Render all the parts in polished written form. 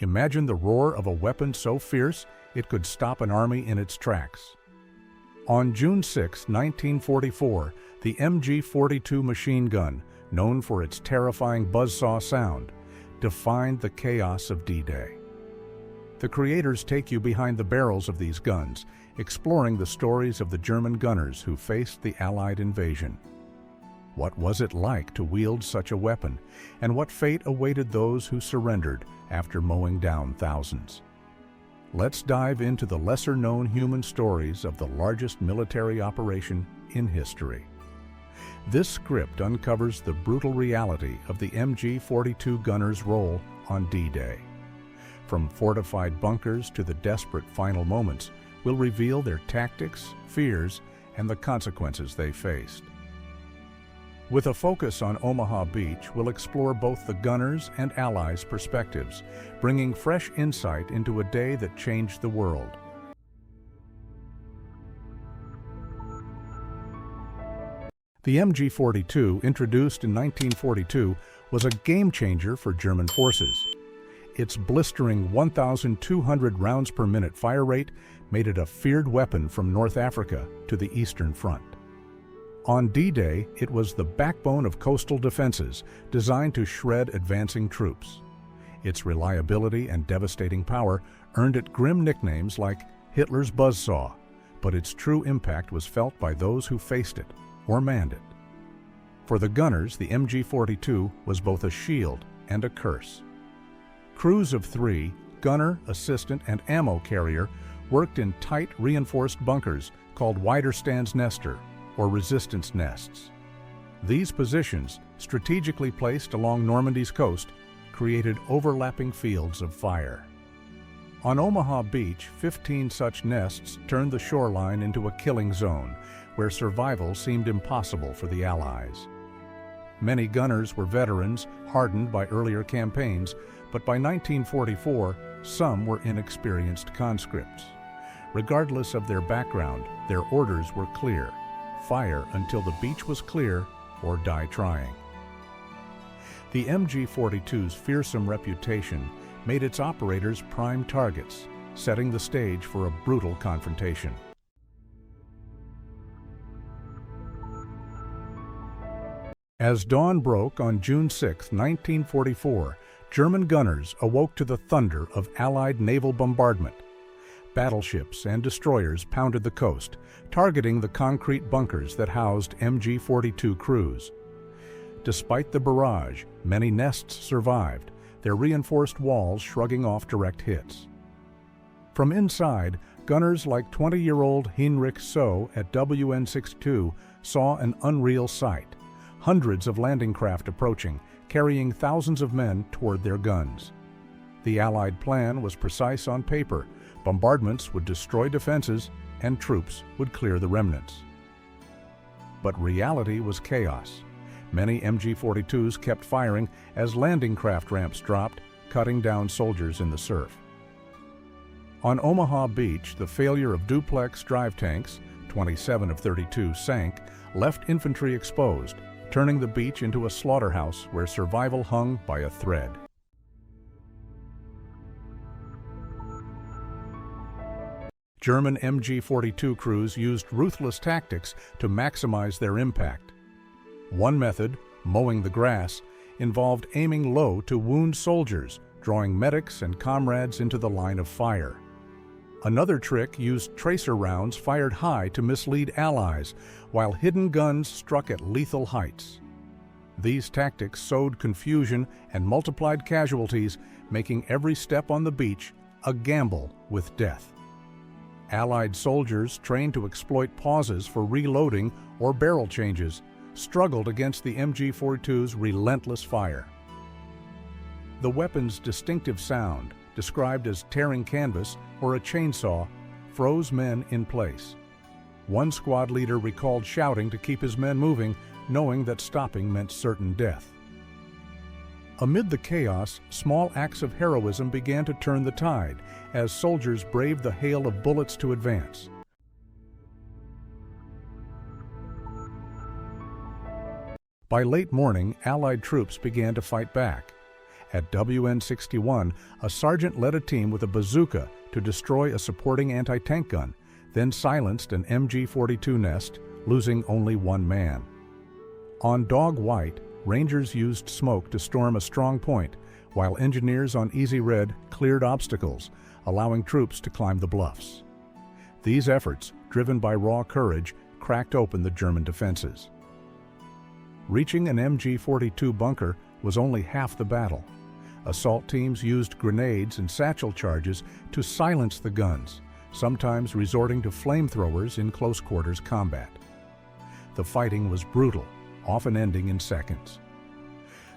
Imagine the roar of a weapon so fierce it could stop an army in its tracks. On June 6, 1944, the MG42 machine gun, known for its terrifying buzzsaw sound, defined the chaos of D-Day. The creators take you behind the barrels of these guns, exploring the stories of the German gunners who faced the Allied invasion. What was it like to wield such a weapon, and what fate awaited those who surrendered after mowing down thousands? Let's dive into the lesser-known human stories of the largest military operation in history. This script uncovers the brutal reality of the MG42 gunners' role on D-Day. From fortified bunkers to the desperate final moments, we'll reveal their tactics, fears, and the consequences they faced. With a focus on Omaha Beach, we'll explore both the gunners' and allies' perspectives, bringing fresh insight into a day that changed the world. The MG42, introduced in 1942, was a game-changer for German forces. Its blistering 1,200 rounds per minute fire rate made it a feared weapon from North Africa to the Eastern Front. On D-Day, it was the backbone of coastal defenses, designed to shred advancing troops. Its reliability and devastating power earned it grim nicknames like Hitler's buzzsaw, but its true impact was felt by those who faced it or manned it. For the gunners, the MG42 was both a shield and a curse. Crews of 3, gunner, assistant, and ammo carrier, worked in tight, reinforced bunkers called Widerstandsnester, or resistance nests. These positions, strategically placed along Normandy's coast, created overlapping fields of fire. On Omaha Beach, 15 such nests turned the shoreline into a killing zone, where survival seemed impossible for the Allies. Many gunners were veterans, hardened by earlier campaigns, but by 1944, some were inexperienced conscripts. Regardless of their background, their orders were clear: fire until the beach was clear or die trying. The MG42's fearsome reputation made its operators prime targets, setting the stage for a brutal confrontation. As dawn broke on June 6, 1944, German gunners awoke to the thunder of Allied naval bombardment. Battleships and destroyers pounded the coast, targeting the concrete bunkers that housed MG42 crews. Despite the barrage, many nests survived, their reinforced walls shrugging off direct hits. From inside, gunners like 20-year-old Heinrich So at WN62 saw an unreal sight: hundreds of landing craft approaching, carrying thousands of men toward their guns. The Allied plan was precise on paper: bombardments would destroy defenses, and troops would clear the remnants. But reality was chaos. Many MG42s kept firing as landing craft ramps dropped, cutting down soldiers in the surf. On Omaha Beach, the failure of duplex drive tanks, 27 of 32 sank, left infantry exposed, turning the beach into a slaughterhouse where survival hung by a thread. German MG42 crews used ruthless tactics to maximize their impact. One method, mowing the grass, involved aiming low to wound soldiers, drawing medics and comrades into the line of fire. Another trick used tracer rounds fired high to mislead allies, while hidden guns struck at lethal heights. These tactics sowed confusion and multiplied casualties, making every step on the beach a gamble with death. Allied soldiers, trained to exploit pauses for reloading or barrel changes, struggled against the MG42's relentless fire. The weapon's distinctive sound, described as tearing canvas or a chainsaw, froze men in place. One squad leader recalled shouting to keep his men moving, knowing that stopping meant certain death. Amid the chaos, small acts of heroism began to turn the tide as soldiers braved the hail of bullets to advance. By late morning, Allied troops began to fight back. At WN61, a sergeant led a team with a bazooka to destroy a supporting anti-tank gun, then silenced an MG42 nest, losing only one man. On Dog White, Rangers used smoke to storm a strong point, while engineers on Easy Red cleared obstacles, allowing troops to climb the bluffs. These efforts, driven by raw courage, cracked open the German defenses. Reaching an MG42 bunker was only half the battle. Assault teams used grenades and satchel charges to silence the guns, sometimes resorting to flamethrowers in close-quarters combat. The fighting was brutal, often ending in seconds.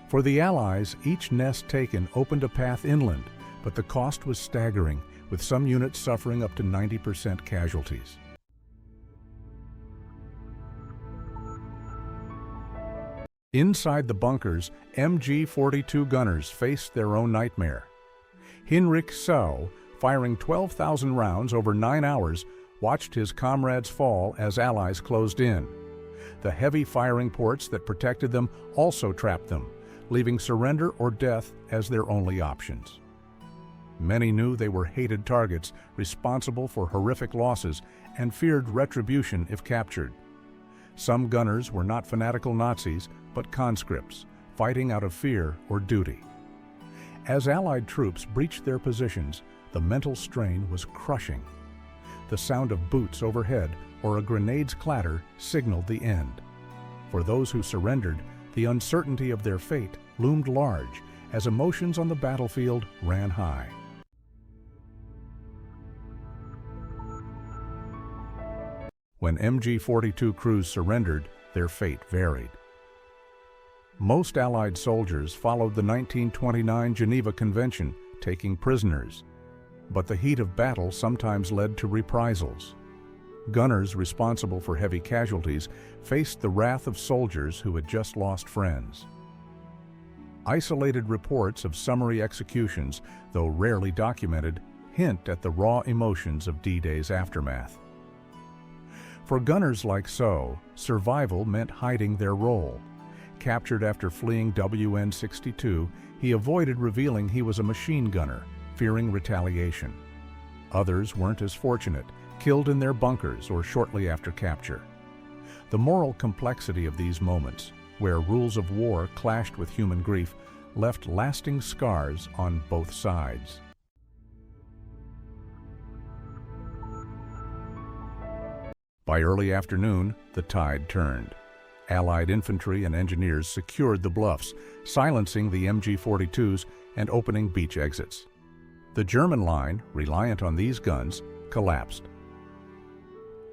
For the Allies, each nest taken opened a path inland, but the cost was staggering, with some units suffering up to 90% casualties. Inside the bunkers, MG42 gunners faced their own nightmare. Hinrich Sau, firing 12,000 rounds over 9 hours, watched his comrades fall as Allies closed in. The heavy firing ports that protected them also trapped them, leaving surrender or death as their only options. Many knew they were hated targets responsible for horrific losses and feared retribution if captured. Some gunners were not fanatical Nazis, but conscripts, fighting out of fear or duty. As Allied troops breached their positions, the mental strain was crushing. The sound of boots overhead or a grenade's clatter signaled the end. For those who surrendered, the uncertainty of their fate loomed large as emotions on the battlefield ran high. When MG42 crews surrendered, their fate varied. Most Allied soldiers followed the 1929 Geneva Convention, taking prisoners. But the heat of battle sometimes led to reprisals. Gunners responsible for heavy casualties faced the wrath of soldiers who had just lost friends. Isolated reports of summary executions, though rarely documented, hint at the raw emotions of D-Day's aftermath. For gunners like Sau, survival meant hiding their role. Captured after fleeing WN62, he avoided revealing he was a machine gunner, fearing retaliation. Others weren't as fortunate, killed in their bunkers or shortly after capture. The moral complexity of these moments, where rules of war clashed with human grief, left lasting scars on both sides. By early afternoon, the tide turned. Allied infantry and engineers secured the bluffs, silencing the MG42s and opening beach exits. The German line, reliant on these guns, collapsed.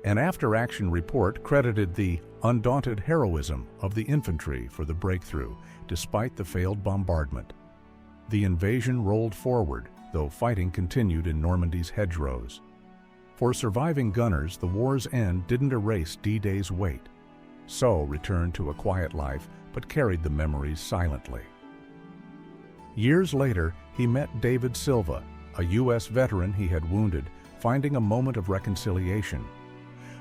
An after-action report credited the undaunted heroism of the infantry for the breakthrough, despite the failed bombardment. The invasion rolled forward, though fighting continued in Normandy's hedgerows. For surviving gunners, the war's end didn't erase D-Day's weight. Sau returned to a quiet life, but carried the memories silently. Years later, he met David Silva, a U.S. veteran he had wounded, finding a moment of reconciliation.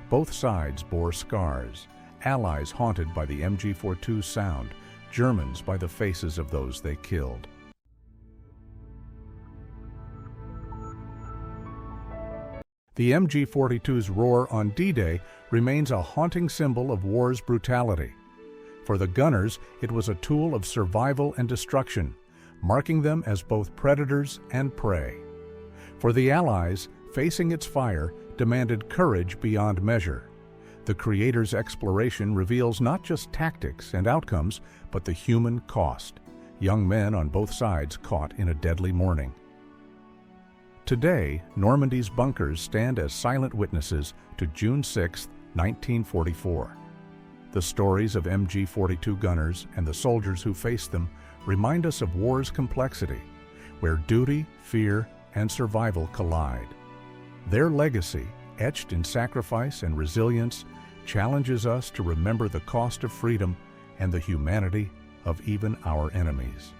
Both sides bore scars, Allies haunted by the MG42's sound, Germans by the faces of those they killed. The MG42's roar on D-Day remains a haunting symbol of war's brutality. For the gunners, it was a tool of survival and destruction, marking them as both predators and prey. For the Allies, facing its fire demanded courage beyond measure. The Creator's exploration reveals not just tactics and outcomes, but the human cost. Young men on both sides caught in a deadly morning. Today, Normandy's bunkers stand as silent witnesses to June 6, 1944. The stories of MG42 gunners and the soldiers who faced them remind us of war's complexity, where duty, fear, and survival collide. Their legacy, etched in sacrifice and resilience, challenges us to remember the cost of freedom and the humanity of even our enemies.